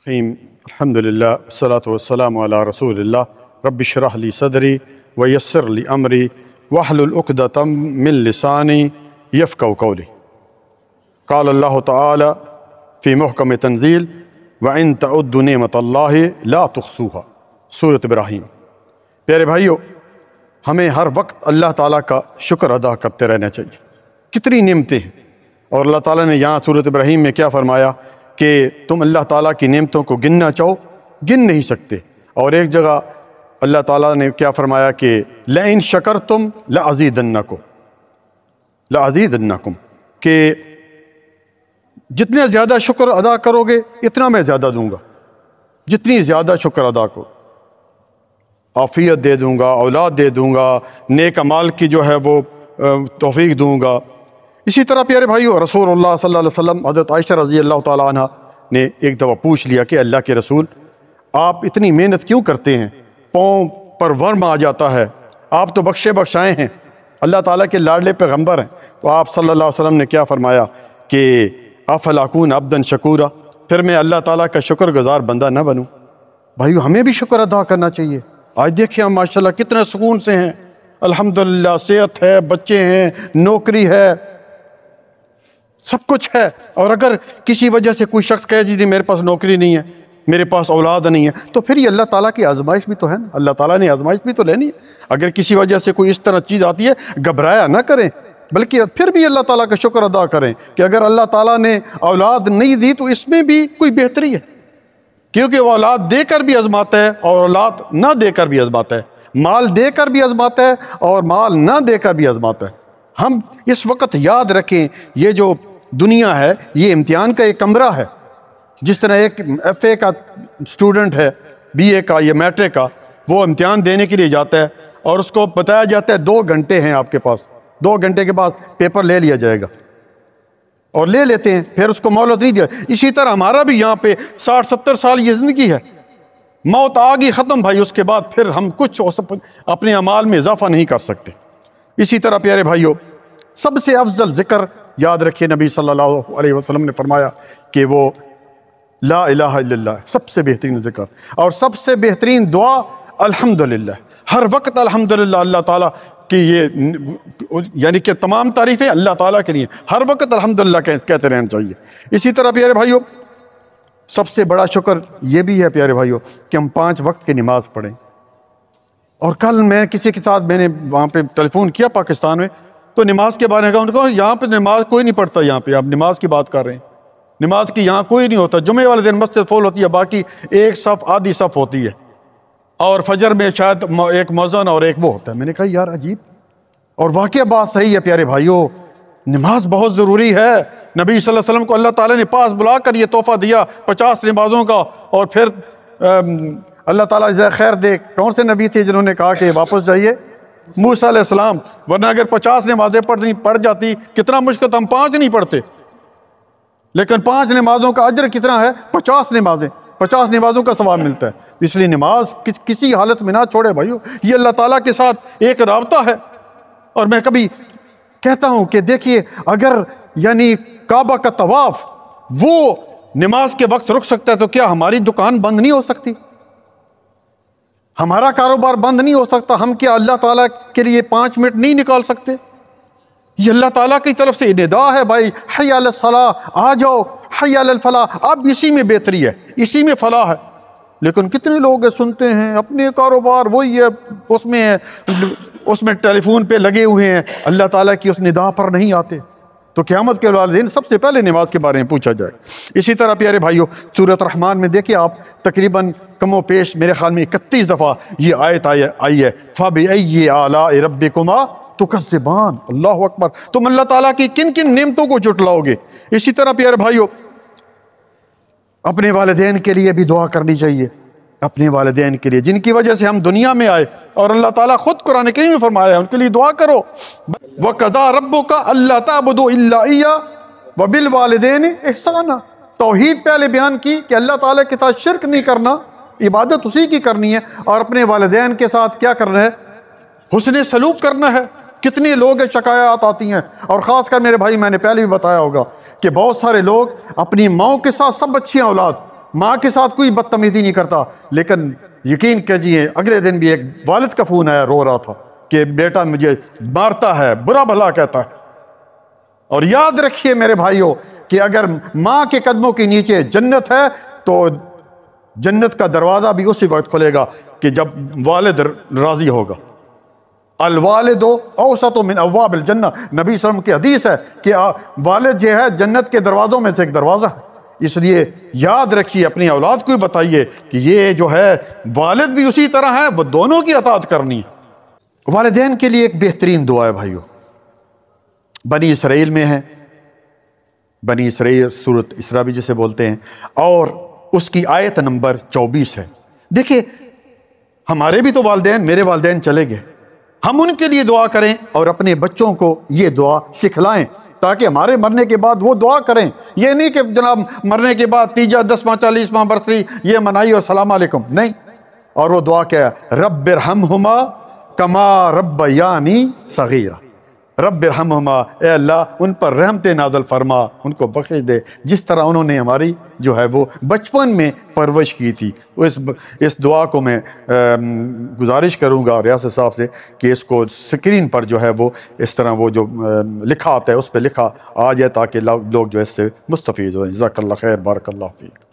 الرحیم الحمد للہ والصلاة والسلام علی رسول اللہ رب اشرح لی صدری ویسر لی امری واحلل عقدۃ من لسانی یفقہوا قولی۔ قال اللہ تعالی فی محکم تنزیل وَإِن تَعُدُّوا نِعْمَةَ اللَّهِ لَا تُحْصُوهَا۔ سورۃ ابراہیم۔ پیارے بھائیو، ہمیں ہر وقت اللہ تعالیٰ کا شکر ادا کرتے رہنا چاہیے۔ کتنی نعمتیں ہیں، اور اللہ تعالیٰ نے یہاں سورۃ ابراہیم میں کیا فرمایا کہ تم اللہ تعالیٰ کی نعمتوں کو گننا چاہو، گن نہیں سکتے۔ اور ایک جگہ اللہ تعالیٰ نے کیا فرمایا کہ لَئِن شَكَرْتُمْ لَأَزِيدَنَّكُمْ، لَأَزِيدَنَّكُمْ، کہ جتنے زیادہ شکر ادا کرو گے اتنا میں زیادہ دوں گا، جتنی زیادہ شکر ادا کرو، عافیت دے دوں گا، اولاد دے دوں گا، نیک اعمال کی جو ہے وہ توفیق دوں گا۔ اسی طرح پیارے بھائیو، رسول اللہ صلی اللہ علیہ وسلم حضرت عائشہ رضی اللہ تعالیٰ عنہ نے ایک دفعہ پوچھ لیا کہ اللہ کے رسول، آپ اتنی محنت کیوں کرتے ہیں؟ پاؤں پر ورم آ جاتا ہے، آپ تو بخشے بخشائے ہیں، اللہ تعالیٰ کے لاڈلے پیغمبر ہیں۔ تو آپ صلی اللہ علیہ وسلم نے کیا فرمایا کہ افلا اکون عبدا شکورا، پھر میں اللہ تعالیٰ کا شکر گزار بندہ نہ بنوں؟ بھائیو، ہمیں بھی شکر ادا کرنا چاہیے۔ آج دیکھیں ہم ماشاءاللہ کتنے سکون سے ہیں، الحمدللہ، صحت ہے، بچے ہیں، نوکری ہے، سب کچھ ہے۔ اور اگر کسی وجہ سے کوئی شخص کہے جی میرے پاس نوکری نہیں ہے، میرے پاس اولاد نہیں ہے، تو پھر یہ اللہ تعالیٰ کی آزمائش بھی تو ہے نا، اللہ تعالیٰ نے آزمائش بھی تو لینی ہے۔ اگر کسی وجہ سے کوئی اس طرح چیز آتی ہے، گھبرایا نہ کریں، بلکہ پھر بھی اللہ تعالیٰ کا شکر ادا کریں کہ اگر اللہ تعالیٰ نے اولاد نہیں دی تو اس میں بھی کوئی بہتری ہے، کیونکہ وہ اولاد دے کر بھی آزماتا ہے اور اولاد نہ دے کر بھی آزماتا ہے، مال دے کر بھی آزماتا ہے اور مال نہ دے کر بھی آزماتا ہے۔ ہم اس وقت یاد رکھیں، یہ جو دنیا ہے یہ امتحان کا ایک کمرہ ہے۔ جس طرح ایک ایف اے کا اسٹوڈنٹ ہے، بی اے کا یا میٹرک کا، وہ امتحان دینے کے لیے جاتا ہے اور اس کو بتایا جاتا ہے 2 گھنٹے ہیں آپ کے پاس، 2 گھنٹے کے بعد پیپر لے لیا جائے گا، اور لے لیتے ہیں، پھر اس کو مہلت نہیں دیا۔ اسی طرح ہمارا بھی یہاں پہ 60-70 سال یہ زندگی ہے، موت آ گئی ختم بھائی، اس کے بعد پھر ہم کچھ اپنے اعمال میں اضافہ نہیں کر سکتے۔ اسی طرح پیارے بھائیو، سب سے افضل ذکر یاد رکھیے، نبی صلی اللہ علیہ وسلم نے فرمایا کہ وہ لا الہ الا اللہ، سب سے بہترین ذکر، اور سب سے بہترین دعا الحمدللہ۔ ہر وقت الحمدللہ، اللہ تعالیٰ کی یہ یعنی کہ تمام تعریفیں اللہ تعالیٰ کے لیے، ہر وقت الحمدللہ کہتے رہنا چاہیے۔ اسی طرح پیارے بھائیو، سب سے بڑا شکر یہ بھی ہے پیارے بھائیو کہ ہم 5 وقت کی نماز پڑھیں۔ اور کل میں کسی کے ساتھ میں نے وہاں پہ ٹیلی فون کیا پاکستان میں، تو نماز کے بارے میں کہا، ان کو یہاں پہ نماز کوئی نہیں پڑھتا، یہاں پہ آپ نماز کی بات کر رہے ہیں، نماز کی یہاں کوئی نہیں ہوتا۔ جمعے والے دن مسجد فول ہوتی ہے، باقی ایک صف آدھی صف ہوتی ہے، اور فجر میں شاید ایک مؤذن اور ایک وہ ہوتا ہے۔ میں نے کہا یار عجیب، اور واقعہ بات صحیح ہے پیارے بھائیو، نماز بہت ضروری ہے۔ نبی صلی اللہ علیہ وسلم کو اللہ تعالیٰ نے پاس بلا کر یہ تحفہ دیا 50 نمازوں کا، اور پھر اللہ تعالیٰ جزائے خیر دے، کون سے نبی تھے جنہوں نے کہا کہ واپس جائیے؟ موسیٰ علیہ السلام۔ ورنہ اگر 50 نمازیں پڑھ جاتی، کتنا مشکل، ہم 5 نہیں پڑھتے، لیکن 5 نمازوں کا اجر کتنا ہے؟ 50 نمازیں، 50 نمازوں کا ثواب ملتا ہے۔ اس لیے نماز کسی حالت میں نہ چھوڑے بھائیو، یہ اللہ تعالیٰ کے ساتھ ایک رابطہ ہے۔ اور میں کبھی کہتا ہوں کہ دیکھیے، اگر یعنی کعبہ کا طواف وہ نماز کے وقت رک سکتا ہے، تو کیا ہماری دکان بند نہیں ہو سکتی؟ ہمارا کاروبار بند نہیں ہو سکتا؟ ہم کیا اللہ تعالیٰ کے لیے 5 منٹ نہیں نکال سکتے؟ یہ اللہ تعالیٰ کی طرف سے ندا ہے بھائی، حی علی الصلاۃ، آ جاؤ، حی علی الفلاح۔ اب اسی میں بہتری ہے، اسی میں فلاح ہے۔ لیکن کتنے لوگ سنتے ہیں اپنے کاروبار وہی ہے، اس میں ٹیلی فون پہ لگے ہوئے ہیں، اللہ تعالیٰ کی اس ندا پر نہیں آتے۔ تو قیامت کے والدین سب سے پہلے نماز کے بارے میں پوچھا جائے۔ اسی طرح پیارے بھائیو، سورۃ رحمان میں دیکھیں آپ، تقریباً کم و پیش میرے خیال میں 31 دفعہ یہ آیت آئی ہے، فَبِأَيِّ آلَاءِ رَبِّكُمَا تُكَذِّبَانِ۔ اللہ اکبر، تم اللہ تعالیٰ کی کن کن نعمتوں کو جھٹلاؤ گے؟ اسی طرح پیارے بھائیو، اپنے والدین کے لیے بھی دعا کرنی چاہیے، اپنے والدین کے لیے جن کی وجہ سے ہم دنیا میں آئے، اور اللہ تعالیٰ خود قرآن کریم میں فرمایا ہے ان کے لیے دعا کرو۔ وَقَضَىٰ رَبُّكَ أَلَّا تَعْبُدُوا إِلَّا إِيَّاهُ وَبِالْوَالِدَيْنِ إِحْسَانًا۔ توحید پہلے بیان کی کہ اللہ تعالیٰ کے ساتھ شرک نہیں کرنا، عبادت اسی کی کرنی ہے، اور اپنے والدین کے ساتھ کیا کرنا ہے؟ حسن سلوک کرنا ہے۔ کتنے لوگ شکایات آتی ہیں، اور خاص کر میرے بھائی، میں نے پہلے بھی بتایا ہوگا کہ بہت سارے لوگ اپنی ماؤں کے ساتھ سب اچھی اولاد، ماں کے ساتھ کوئی بدتمیزی نہیں کرتا، لیکن یقین کیجئے اگلے دن بھی ایک والد کا فون آیا، رو رہا تھا کہ بیٹا مجھے مارتا ہے، برا بھلا کہتا ہے۔ اور یاد رکھیے میرے بھائیوں کہ اگر ماں کے قدموں کے نیچے جنت ہے تو جنت کا دروازہ بھی اسی وقت کھلے گا کہ جب والد راضی ہوگا۔ الوالد اوسط من ابواب الجنہ، نبی صلی اللہ علیہ وسلم کی حدیث ہے کہ والد جو ہے جنت کے دروازوں میں سے ایک دروازہ ہے۔ اس لیے یاد رکھیے، اپنی اولاد کو بتائیے کہ یہ جو ہے والد بھی اسی طرح ہے، وہ دونوں کی اطاعت کرنی ہے۔ والدین کے لیے ایک بہترین دعا ہے بھائیو، بنی اسرائیل میں ہے، بنی اسرائیل سورۃ اسراء بھی جسے بولتے ہیں، اور اس کی آیت نمبر 24 ہے۔ دیکھیں ہمارے بھی تو والدین، میرے والدین چلے گئے، ہم ان کے لیے دعا کریں اور اپنے بچوں کو یہ دعا سکھلائیں تاکہ ہمارے مرنے کے بعد وہ دعا کریں۔ یہ نہیں کہ جناب مرنے کے بعد 3واں 10واں 40واں برسی یہ منائی اور السلام علیکم، نہیں۔ اور وہ دعا کیا ہے؟ رب ارحمہما کما ربیانی صغیرا، رب ارحمہما، اے اللہ ان پر رحمت نازل فرما، ان کو بخش دے جس طرح انہوں نے ہماری جو ہے وہ بچپن میں پرورش کی تھی۔ اس دعا کو میں گزارش کروں گا ریاست صاحب سے کہ اس کو سکرین پر جو ہے وہ اس طرح وہ جو لکھا آتا ہے اس پہ لکھا آ جائے تاکہ لوگ جو اس سے مستفید ہو۔ جزاک اللہ خیر، بارک اللہ فیک۔